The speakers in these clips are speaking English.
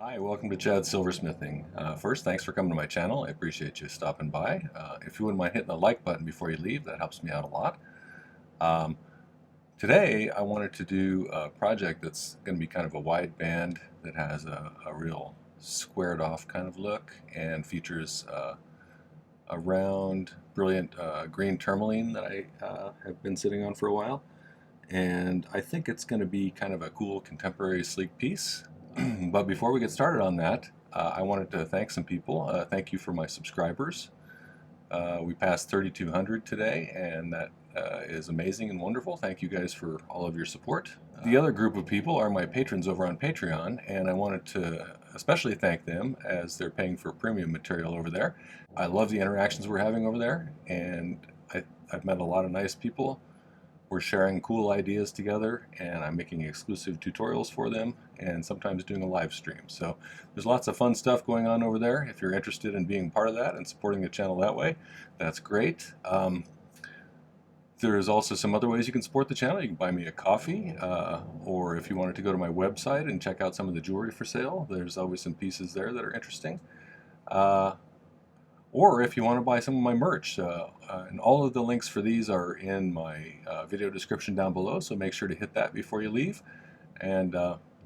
Hi, welcome to Chad's Silversmithing. First, thanks for coming to my channel. I appreciate you stopping by. If you wouldn't mind hitting the like button before you leave, that helps me out a lot. Um, Today, I wanted to do a project that's going to be kind of a wide band that has a real squared off kind of look and features a round, brilliant green tourmaline that I have been sitting on for a while. And I think it's going to be kind of a cool contemporary sleek piece. But before we get started on that, I wanted to thank some people. Thank you for my subscribers. We passed 3,200 today, and that is amazing and wonderful. Thank you guys for all of your support. The other group of people are my patrons over on Patreon, and I wanted to especially thank them as they're paying for premium material over there. I love the interactions we're having over there, and I've met a lot of nice people. We're sharing cool ideas together, and I'm making exclusive tutorials for them and sometimes doing a live stream. So there's lots of fun stuff going on over there. If you're interested in being part of that and supporting the channel that way, that's great. There's also some other ways you can support the channel. You can buy me a coffee, or if you wanted to go to my website and check out some of the jewelry for sale, there's always some pieces there that are interesting. Or if you want to buy some of my merch. And all of the links for these are in my video description down below, so make sure to hit that before you leave. And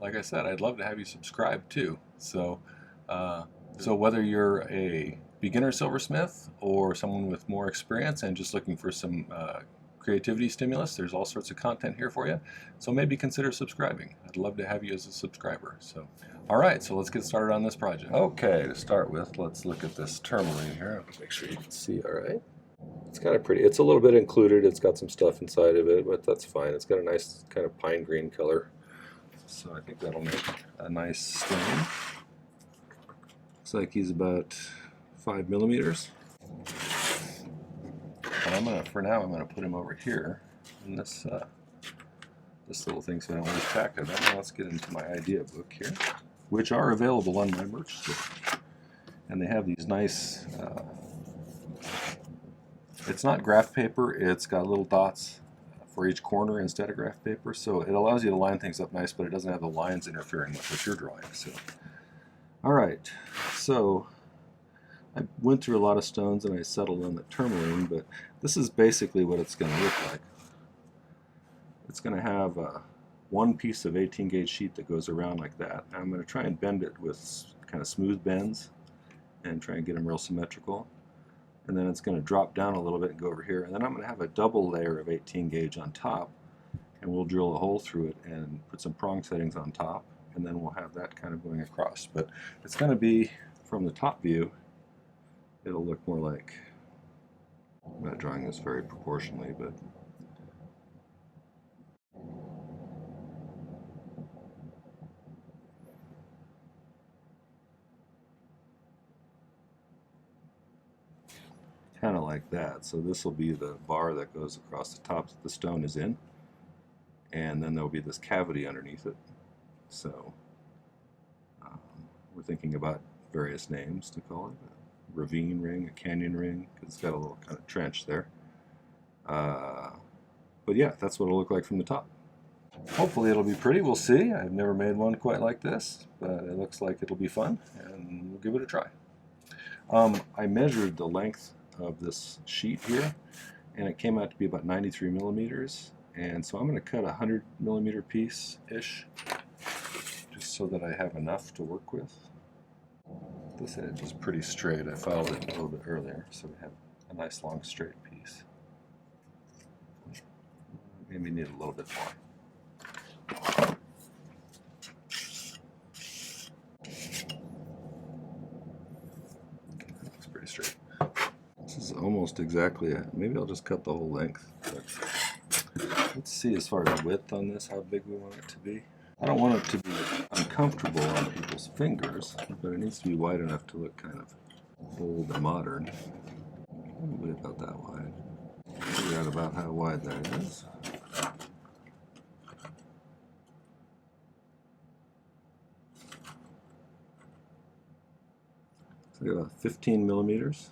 like I said, I'd love to have you subscribe too. So whether you're a beginner silversmith or someone with more experience and just looking for some creativity stimulus, there's all sorts of content here for you. So maybe consider subscribing. I'd love to have you as a subscriber. So, all right, so let's get started on this project. Okay, to start with, let's look at this tourmaline here. Make sure you can see all right. It's kind of pretty. It's a little bit included. It's got some stuff inside of it, but that's fine. It's got a nice kind of pine green color. So I think that'll make a nice stone. Looks like he's about 5 millimeters. And for now, I'm gonna put him over here in this little thing so I don't lose track of it. Now let's get into my idea book here, which are available on my merch store. And they have these nice, it's not graph paper, it's got little dots for each corner instead of graph paper, so it allows you to line things up nice, but it doesn't have the lines interfering with what you're drawing. So, all right, so I went through a lot of stones and I settled on the tourmaline, but this is basically what it's going to look like. It's going to have one piece of 18 gauge sheet that goes around like that. And I'm going to try and bend it with kind of smooth bends and try and get them real symmetrical. And then it's going to drop down a little bit and go over here. And then I'm going to have a double layer of 18 gauge on top, and we'll drill a hole through it and put some prong settings on top, and then we'll have that kind of going across. But it's going to be, from the top view, it'll look more like, I'm not drawing this very proportionally, but kind of like that. So this will be the bar that goes across the top that the stone is in, and then there'll be this cavity underneath it. So we're thinking about various names to call it. A ravine ring, a canyon ring, because it's got a little kind of trench there. But yeah, that's what it'll look like from the top. Hopefully it'll be pretty, we'll see. I've never made one quite like this, but it looks like it'll be fun, and we'll give it a try. I measured the length of this sheet here, and it came out to be about 93 millimeters, and so I'm going to cut a 100 millimeter piece-ish, just so that I have enough to work with. This edge is pretty straight. I filed it a little bit earlier, so we have a nice long straight piece. Maybe need a little bit more. Looks pretty straight. This is almost exactly it. Maybe I'll just cut the whole length. But let's see, as far as width on this, how big we want it to be. I don't want it to be uncomfortable on people's fingers, but it needs to be wide enough to look kind of old and modern. Probably about that wide. Figure out about how wide that is. So about 15 millimeters.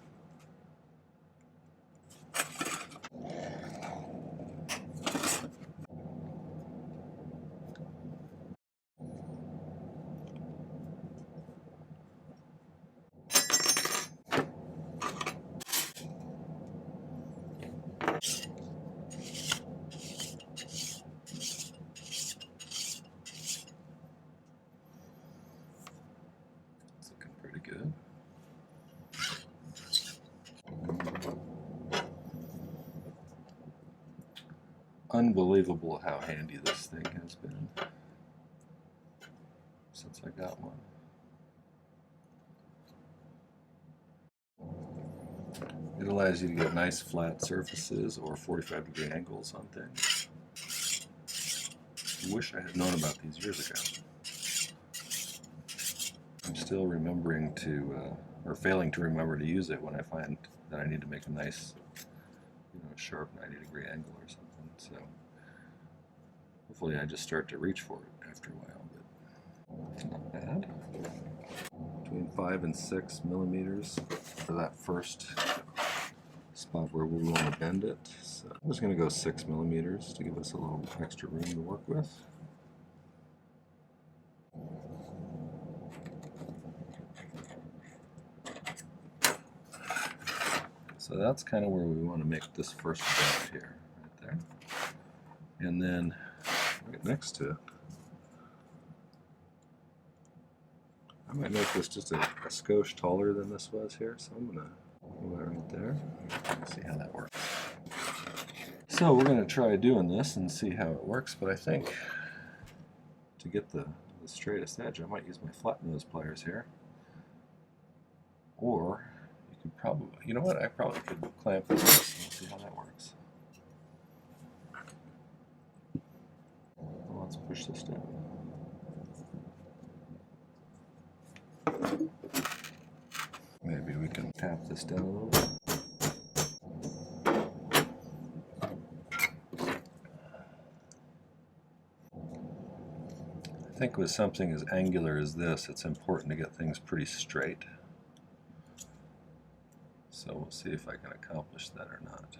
unbelievable how handy this thing has been since I got one. It allows you to get nice flat surfaces or 45-degree angles on things. I wish I had known about these years ago. I'm still remembering to, or failing to remember to use it when I find that I need to make a nice, sharp 90-degree angle or something. So hopefully I just start to reach for it after a while, but it's not bad. Between 5 and 6 millimeters for that first spot where we want to bend it. So I'm just going to go 6 millimeters to give us a little extra room to work with. So that's kind of where we want to make this first bend here, right there. And then right next to it, I might make this just a skosh taller than this was here, so I'm going to go right there. Let's see how that works. So we're going to try doing this and see how it works, but I think to get the straightest edge, I might use my flat nose pliers here. Or you could probably, you know what, I probably could clamp this and see how that works. Well, let's push this down. Maybe we can tap this down a little bit. I think with something as angular as this, it's important to get things pretty straight. So we'll see if I can accomplish that or not.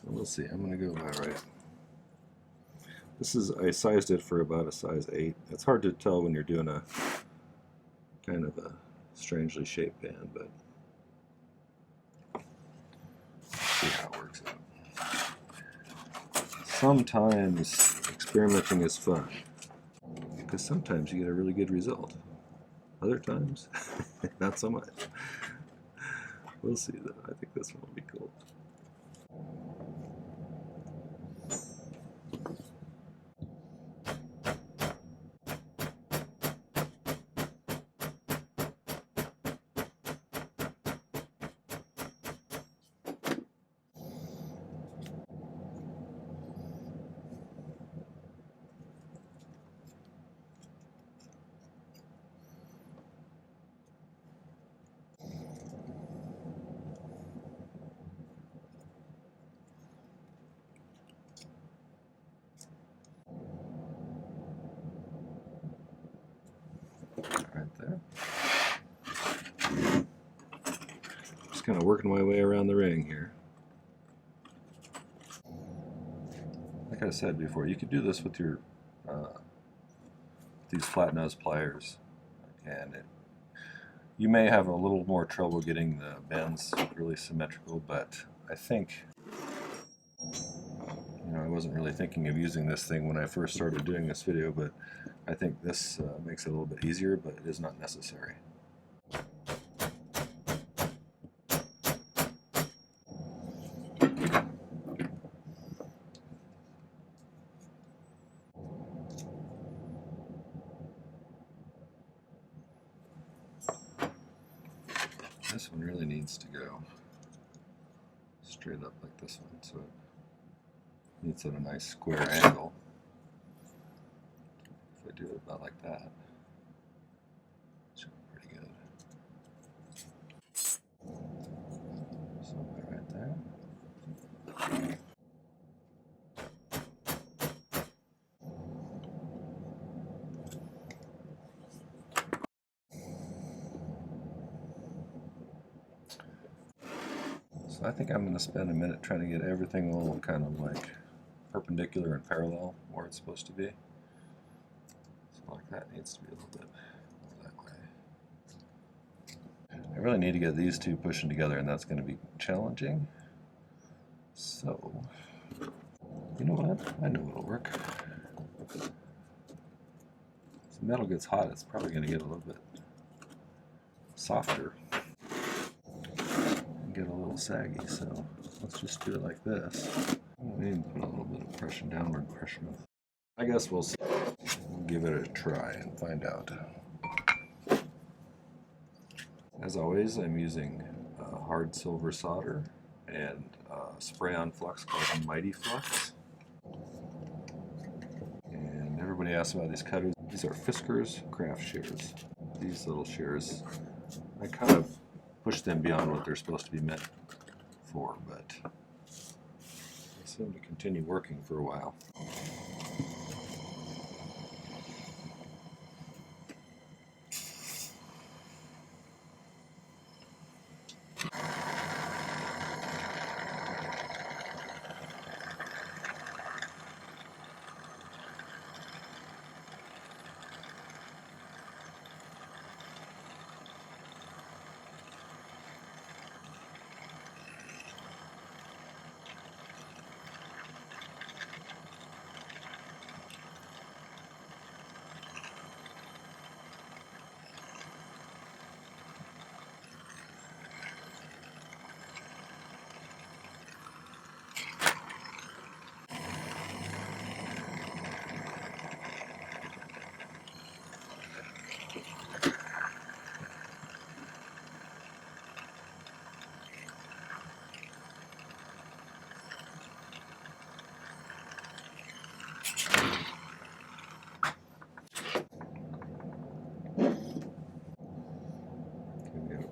We'll see. I'm going to go about right. This is, I sized it for about a size 8. It's hard to tell when you're doing a kind of a strangely shaped band, but let's see how it works out. Sometimes experimenting is fun, because sometimes you get a really good result. Other times, not so much. We'll see though. I think this one will be cool. Right there. Just kind of working my way around the ring here. Like I said before, you could do this with your these flat nose pliers, and you may have a little more trouble getting the bends really symmetrical, but I think, I wasn't really thinking of using this thing when I first started doing this video, but I think this makes it a little bit easier, but it is not necessary. This one really needs to go straight up like this one, so it needs at a nice square angle. If I do it about like that, it should be pretty good. So I think I'm going to spend a minute trying to get everything all kind of like perpendicular and parallel where it's supposed to be. So like that needs to be a little bit more that way. I really need to get these two pushing together, and that's going to be challenging. So, you know what? I know what'll work. As the metal gets hot, it's probably going to get a little bit softer and get a little saggy, so let's just do it like this. We need to put a little bit of pressure, downward pressure. I guess we'll see. We'll give it a try and find out. As always, I'm using hard silver solder and spray-on flux called My-T-Flux. And everybody asks about these cutters. These are Fisker's craft shears. These little shears, I kind of push them beyond what they're supposed to be meant for, but they seem to continue working for a while.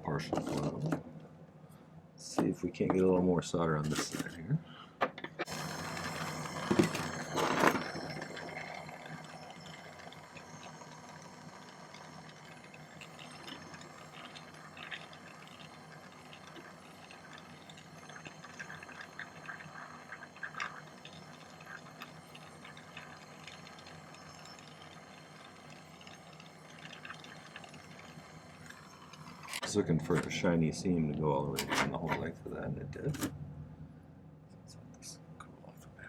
Partial glow. Let's see if we can't get a little more solder on this side here. I was looking for a shiny seam to go all the way down the whole length of that, and it did. Let's let this cool off a bit.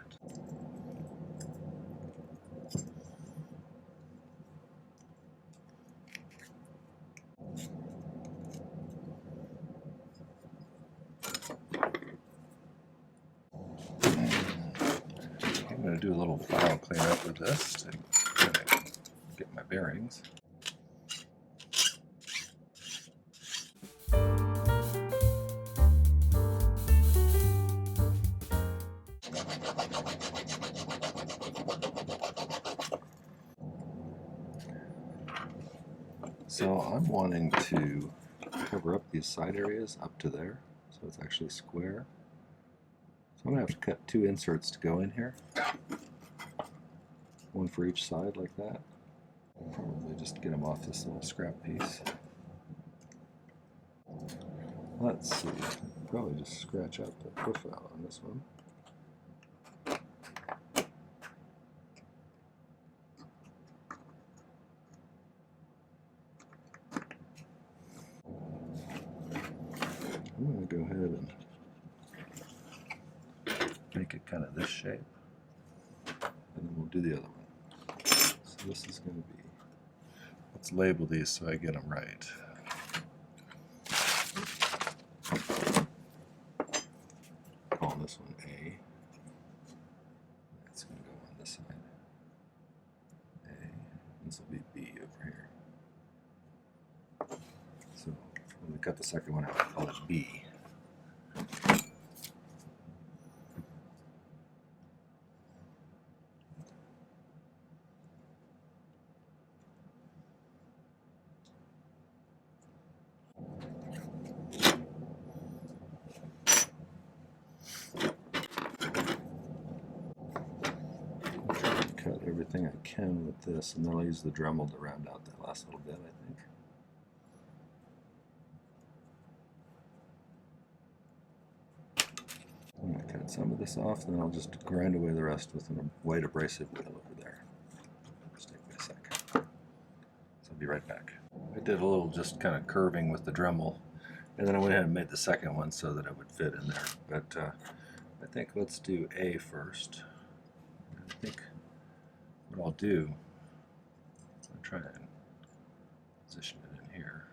I'm going to do a little file cleanup with this to kind of get my bearings. So I'm wanting to cover up these side areas up to there, so it's actually square. So I'm going to have to cut 2 inserts to go in here. One for each side like that. Probably just get them off this little scrap piece. Let's see, probably just scratch out the profile on this one. I'm going to go ahead and make it kind of this shape, and then we'll do the other one. So this is going to be, let's label these so I get them right. Call this one A. That's going to go on this side. A. This will be B over here. So when we cut the second one out, we'll call it B. everything I can with this, and then I'll use the Dremel to round out that last little bit, I think. I'm going to cut some of this off, then I'll just grind away the rest with a white abrasive wheel over there. Just take me a sec. So I'll be right back. I did a little just kind of curving with the Dremel, and then I went ahead and made the second one so that it would fit in there. But I think let's do A first. I think what I'll do, I'll try and position it in here.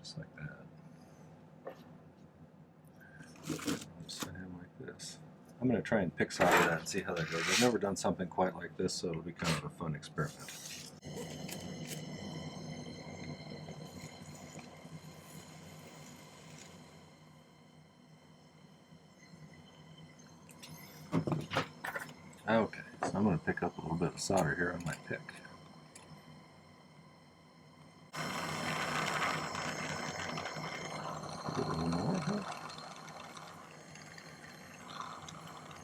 Just like that. Set him like this. I'm going to try and pick solder that and see how that goes. I've never done something quite like this, so it'll be kind of a fun experiment. Okay, so I'm going to pick up a little bit of solder here on my pick. A little more.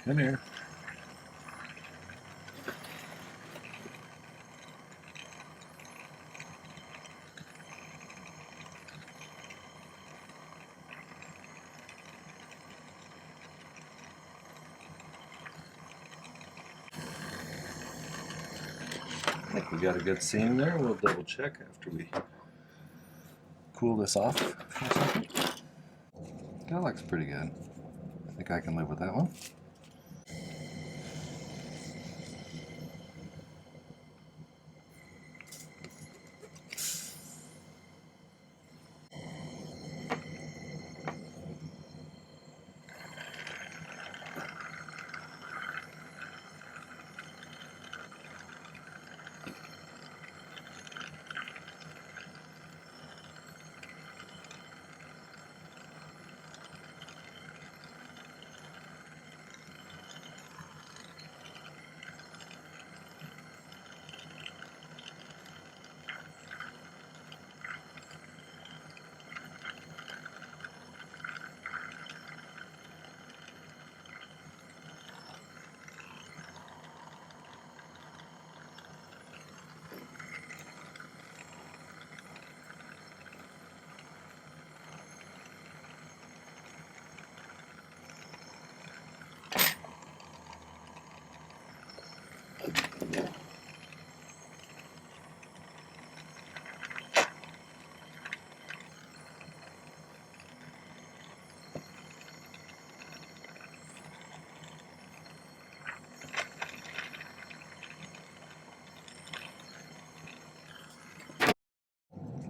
Come here. I think we got a good seam there. We'll double check after we cool this off for a second. That looks pretty good. I think I can live with that one.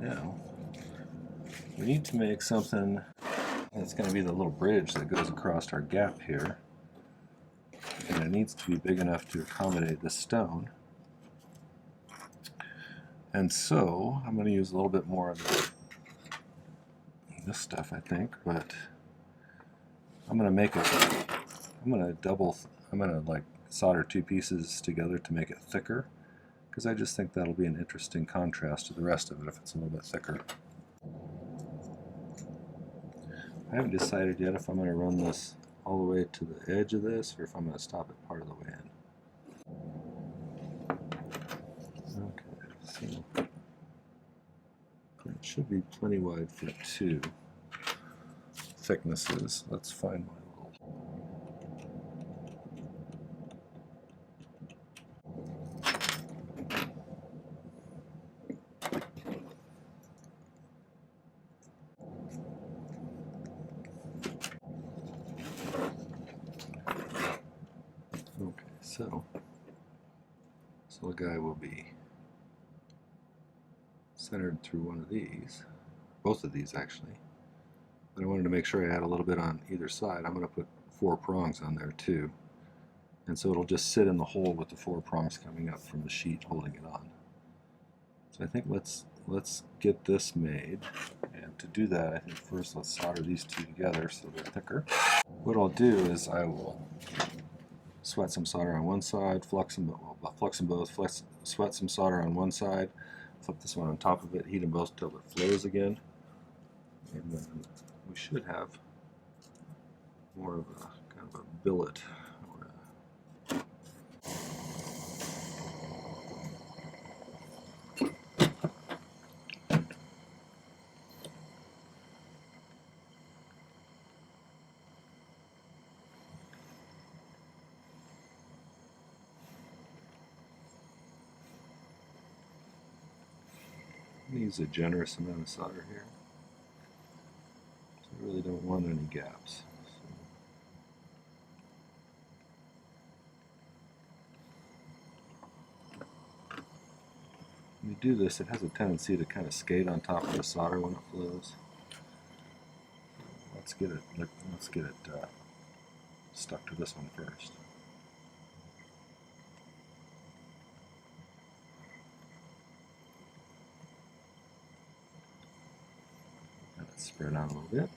Now, we need to make something that's going to be the little bridge that goes across our gap here. And it needs to be big enough to accommodate the stone. And so, I'm going to use a little bit more of this stuff, I think, but I'm going to make it, I'm going to like solder two pieces together to make it thicker, because I just think that'll be an interesting contrast to the rest of it if it's a little bit thicker. I haven't decided yet if I'm going to run this all the way to the edge of this or if I'm going to stop it part of the way in. Okay, so it should be plenty wide for two thicknesses. Let's find my little... Okay, so the guy will be centered through one of these, both of these actually. But I wanted to make sure I had a little bit on either side. I'm going to put 4 prongs on there too. And so it'll just sit in the hole with the 4 prongs coming up from the sheet holding it on. So I think let's get this made. And to do that, I think first let's solder these two together so they're thicker. What I'll do is I will sweat some solder on one side, flux them both, sweat some solder on one side, Flip this one on top of it, heat them both till it flows again, and then we should have more of a kind of a billet. Use a generous amount of solder here. So I really don't want any gaps. When you do this, it has a tendency to kind of skate on top of the solder when it flows. Let's get it stuck to this one first. Let it spread out a little bit.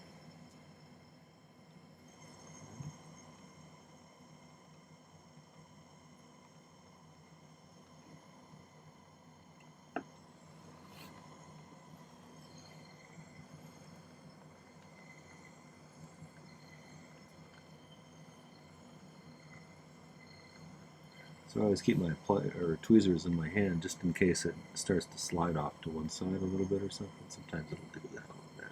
So I always keep my tweezers in my hand just in case it starts to slide off to one side a little bit or something. Sometimes it'll do that a little bit.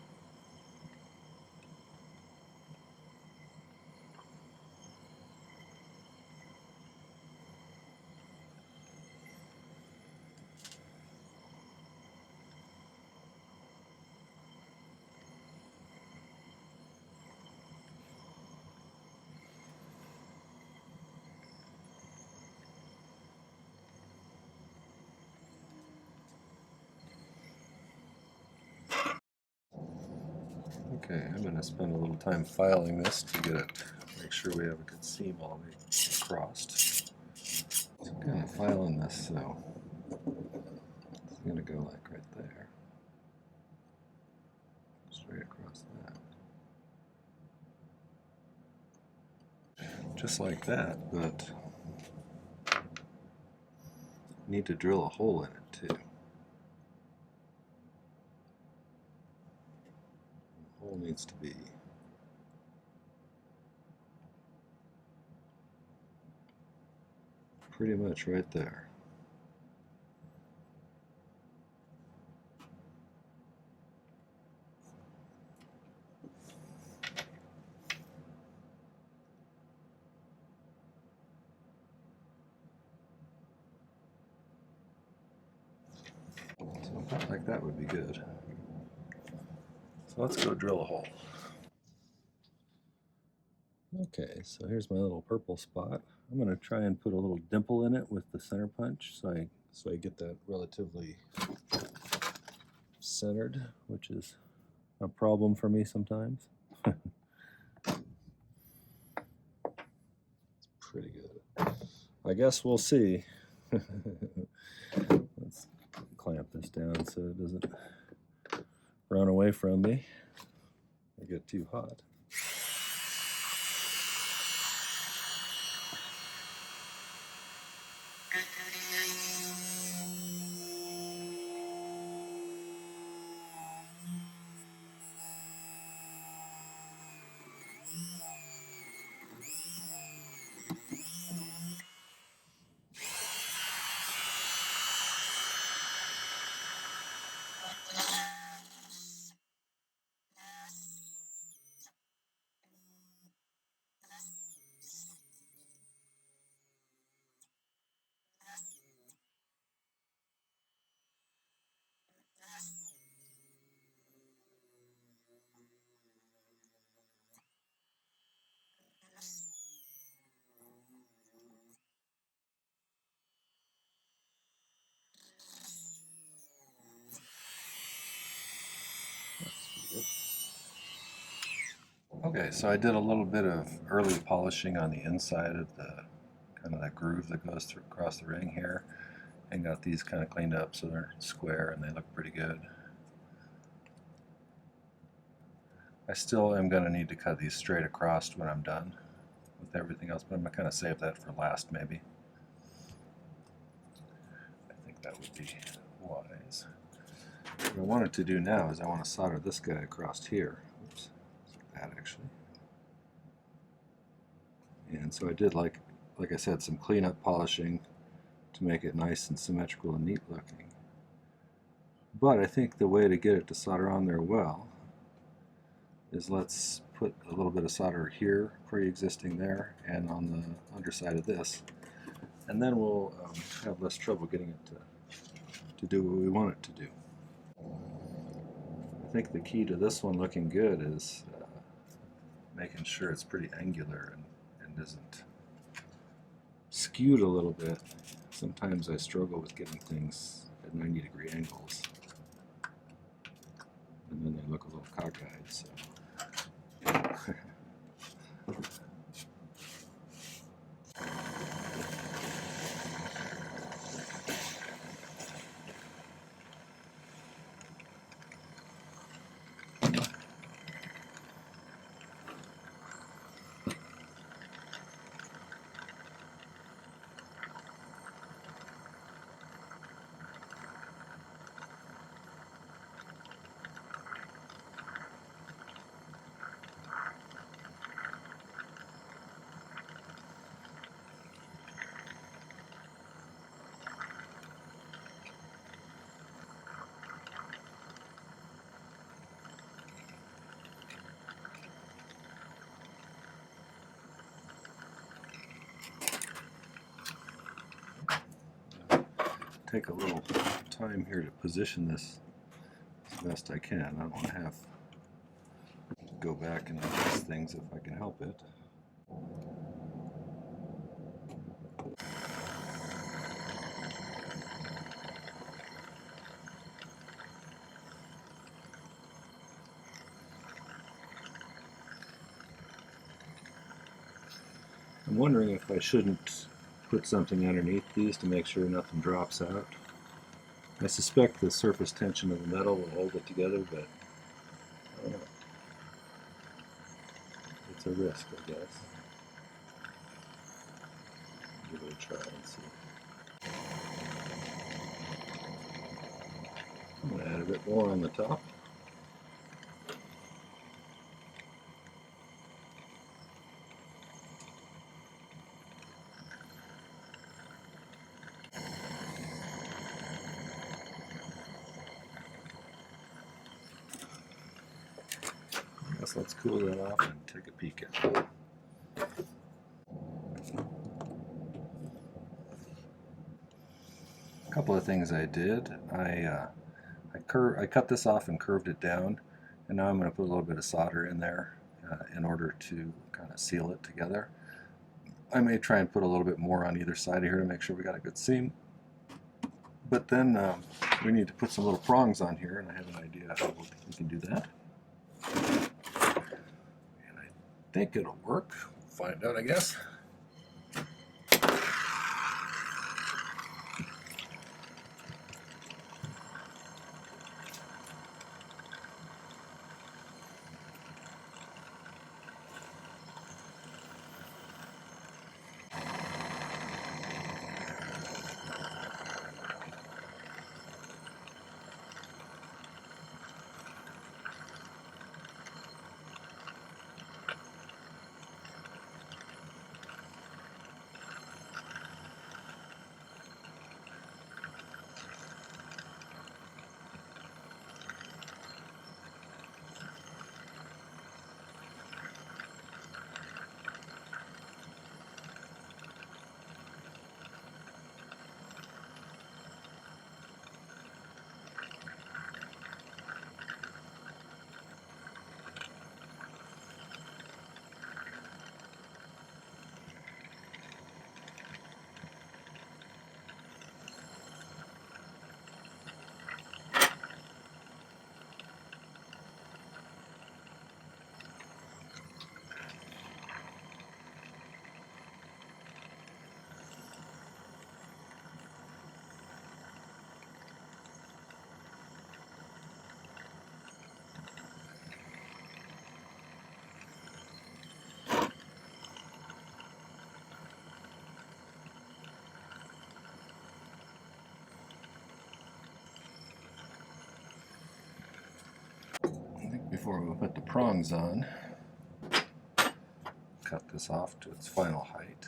Okay, I'm going to spend a little time filing this to get it, make sure we have a good seam all the way across. So I'm kind of filing this, so it's going to go like right there, straight across that. Just like that, but need to drill a hole in it too. The hole needs to be pretty much right there. So about like that would be good. So let's go drill a hole. Okay, so here's my little purple spot. I'm going to try and put a little dimple in it with the center punch so I get that relatively centered, which is a problem for me sometimes. It's pretty good. I guess we'll see. Let's clamp this down so it doesn't run away from me or get too hot. Okay, so I did a little bit of early polishing on the inside of the kind of that groove that goes through across the ring here, and got these kind of cleaned up so they're square and they look pretty good. I still am going to need to cut these straight across when I'm done with everything else, but I'm going to kind of save that for last maybe. I think that would be wise. What I wanted to do now is I want to solder this guy across here. Oops, like that actually. And so I did, like I said, some cleanup polishing to make it nice and symmetrical and neat looking. But I think the way to get it to solder on there well is let's put a little bit of solder here, pre-existing there, and on the underside of this. And then we'll have less trouble getting it to do what we want it to do. I think the key to this one looking good is making sure it's pretty angular and isn't skewed a little bit. Sometimes I struggle with getting things at 90-degree angles, and then they look a little cockeyed. So. Take a little time here to position this as best I can. I don't want to have to go back and adjust things if I can help it. I'm wondering if I shouldn't put something underneath these to make sure nothing drops out. I suspect the surface tension of the metal will hold it together, but I don't know. It's a risk, I guess. Give it a try and see. I'm going to add a bit more on the top. I guess let's cool that off and take a peek at it. A couple of things I did. I cut this off and curved it down, and now I'm going to put a little bit of solder in there in order to kind of seal it together. I may try and put a little bit more on either side of here to make sure we got a good seam. But then we need to put some little prongs on here, and I have an idea how we can do that. And I think it'll work. We'll find out, I guess. before we put the prongs on. Cut this off to its final height.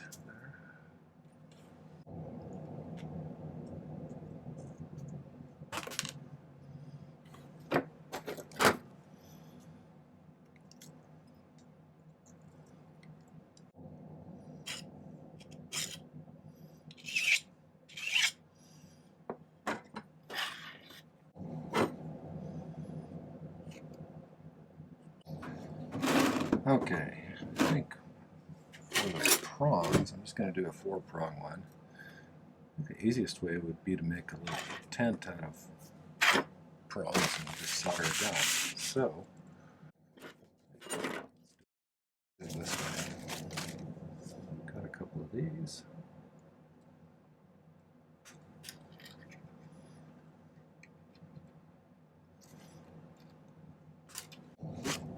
Okay, I think for the prongs, I'm just going to do a 4-prong one. The easiest way would be to make a little tent out of prongs and just solder it down. So, do this way. Got a couple of these.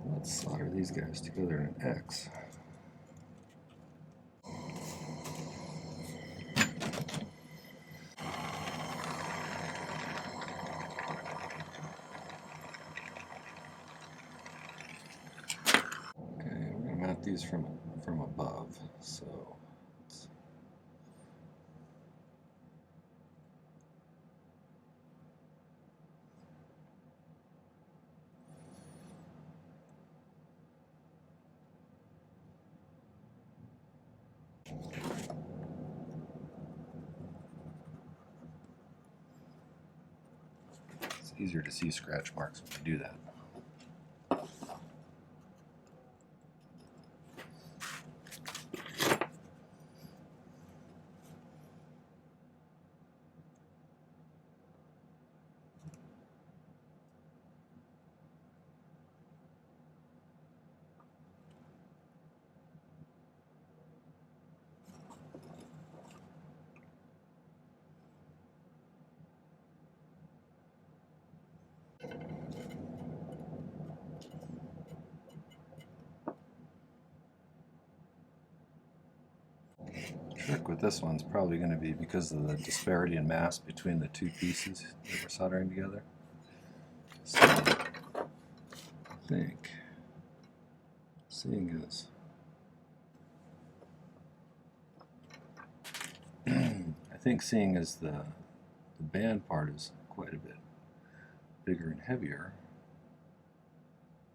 Let's solder these guys together in an X. Okay, we're going to mount these from above. So it's easier to see scratch marks when we do that. Trick with this one's probably going to be because of the disparity in mass between the two pieces that we're soldering together. So I think seeing as the band part is quite a bit bigger and heavier,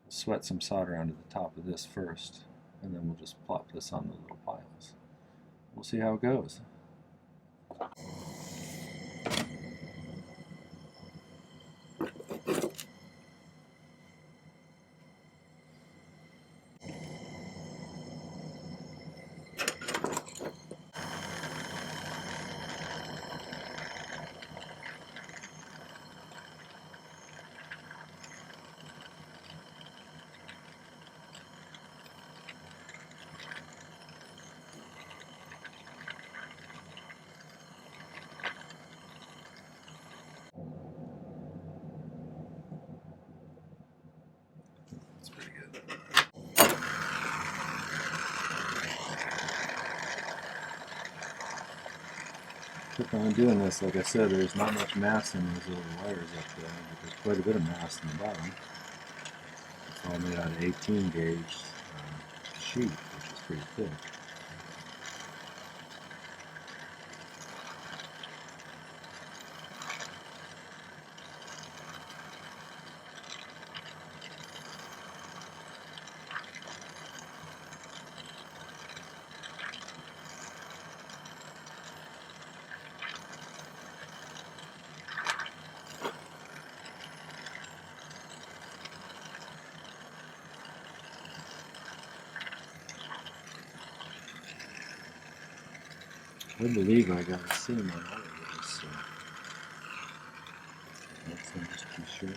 we'll sweat some solder onto the top of this first, and then we'll just plop this on the little piles. We'll see how it goes. That's pretty good. Keep on doing this. Like I said, there's not much mass in these little wires up there, but there's quite a bit of mass in the bottom. It's all made out of 18 gauge sheet, which is pretty thick. I believe I got a seam on all of this, so let's just be sure.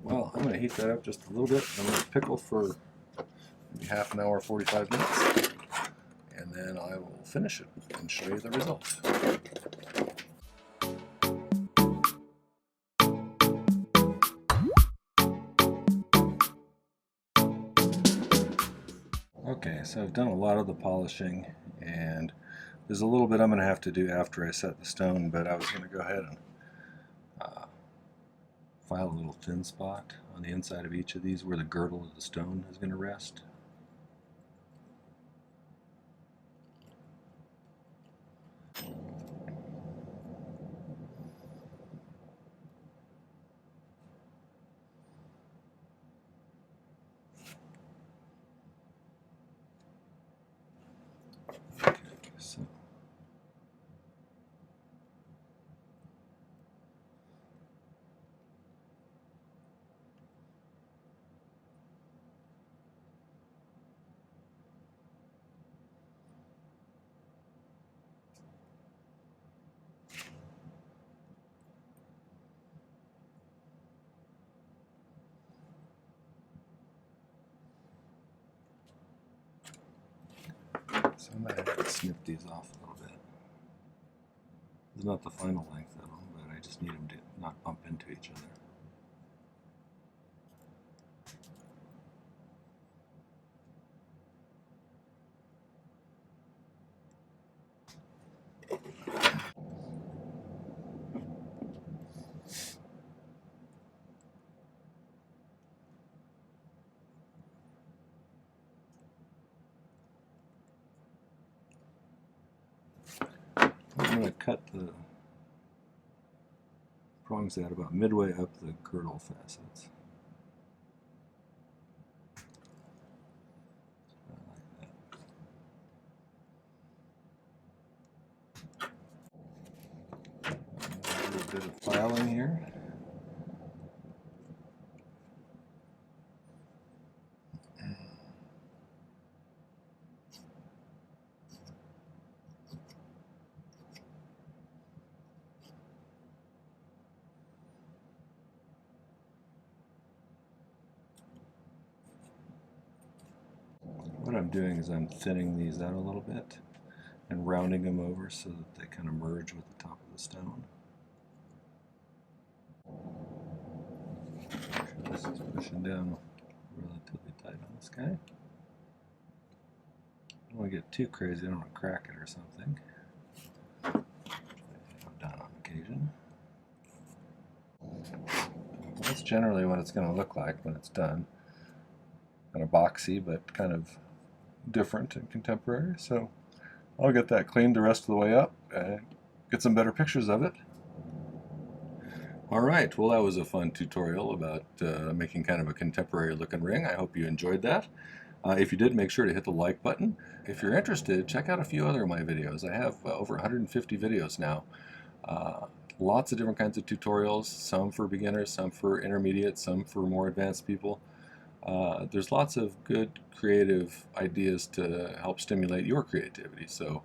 Well, I'm going to heat that up just a little bit. I'm going to pickle for maybe half an hour, 45 minutes, and then I will finish it and show you the result. Okay, so I've done a lot of the polishing, and there's a little bit I'm going to have to do after I set the stone, but I was going to go ahead and file a little thin spot on the inside of each of these where the girdle of the stone is going to rest. So I'm going to have to snip these off a little bit. It's not the final length of them, but I just need them to not bump into each other. I'm going to cut the prongs out about midway up the girdle facets. Like that. A little bit of filing here. What I'm doing is I'm thinning these out a little bit and rounding them over so that they kind of merge with the top of the stone. This is pushing down relatively tight on this guy. I don't want to get too crazy, I don't want to crack it or something. I've done on occasion. That's generally what it's going to look like when it's done. Kind of boxy, but kind of different and contemporary. So I'll get that cleaned the rest of the way up and get some better pictures of it. Alright, well that was a fun tutorial about making kind of a contemporary looking ring. I hope you enjoyed that. If you did, make sure to hit the like button. If you're interested, check out a few other of my videos. I have over 150 videos now. Lots of different kinds of tutorials, some for beginners, some for intermediate, some for more advanced people. There's lots of good creative ideas to help stimulate your creativity. So,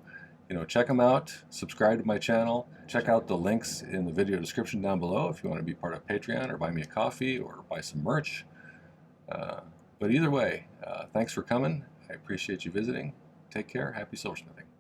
check them out, subscribe to my channel, check out the links in the video description down below if you want to be part of Patreon or buy me a coffee or buy some merch. But either way, thanks for coming. I appreciate you visiting. Take care. Happy silversmithing.